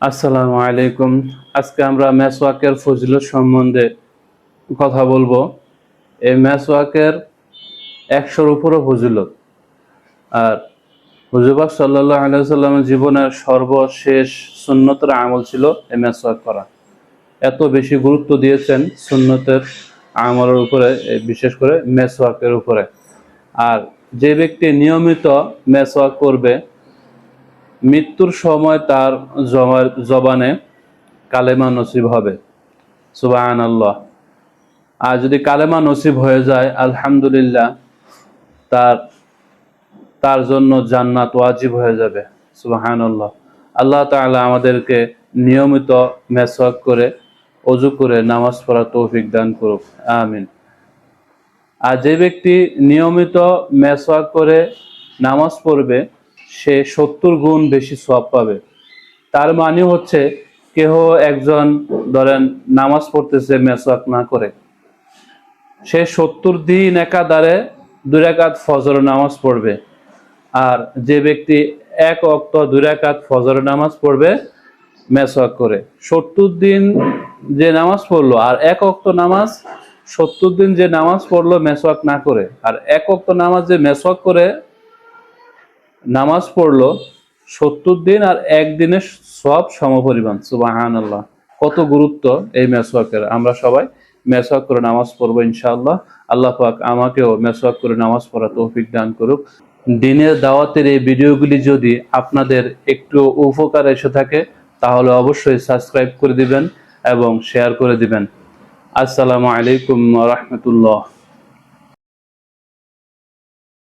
আসসালামু আলাইকুম। আজকে আমরা মেসওয়াকের ফজিলত সম্বন্ধে কথা বলবো। এই মেসওয়াকের 100-র উপরে ফজিলত। আর হুজুর পাক সাল্লাল্লাহু আলাইহি ওয়াসাল্লামের জীবনের সর্বশেষ সুন্নতের আমল ছিল এই মেসওয়াক করা। এত বেশি গুরুত্ব দিয়েছেন সুন্নতের আমলের উপরে, বিশেষ করে মেসওয়াকের উপরে। আর যে ব্যক্তি নিয়মিত মেসওয়াক করবে, মৃত্যুর সময় তার জবানে কালেমা নসিব হবে। সুবহানাল্লাহ। আর যদি কালেমা নসিব হয়ে যায়, আলহামদুলিল্লাহ, তার তার জন্য জান্নাত ওয়াজিব হয়ে যাবে। সুবহানাল্লাহ। আল্লাহ তাআলা আমাদেরকে নিয়মিত মেসওয়াক করে, ওযু করে নামাজ পড়ার তৌফিক দান করুক, আমিন। আর যে ব্যক্তি নিয়মিত মেসওয়াক করে নামাজ পড়বে, সে 70 গুণ বেশি সওয়াব পাবে। তার মানে হচ্ছে, কেহ একজন ধরেন নামাজ পড়তেছে মেসওয়াক না করে, সে 70 দিন একাধারে 2 রাকাত ফজর নামাজ পড়বে। আর যে ব্যক্তি 1 ওয়াক্ত 2 রাকাত ফজর নামাজ পড়বে মেসওয়াক করে, 70 দিন যে নামাজ পড়লো, আর 1 ওয়াক্ত নামাজ, 70 দিন যে নামাজ পড়লো মেসওয়াক না করে, আর 1 ওয়াক্ত নামাজ যে মেসওয়াক করে নামাজ পড়লো, 70 দিন আর 1 দিনের সওয়াব সমপরিমাণ। সুবহানাল্লাহ। কত গুরুত্ব এই মেসওয়াকের। আমরা সবাই মেসওয়াক করে নামাজ পড়বো ইনশাআল্লাহ। আল্লাহ পাক আমাকেও মেসওয়াক করে নামাজ পড়ার তৌফিক দান করুক। দ্বীনের দাওয়াতের এই ভিডিওগুলি যদি আপনাদের একটু উপকার এসে থাকে, তাহলে অবশ্যই সাবস্ক্রাইব করে দিবেন এবং শেয়ার করে দিবেন। আসসালামু আলাইকুম ওয়া রাহমাতুল্লাহ।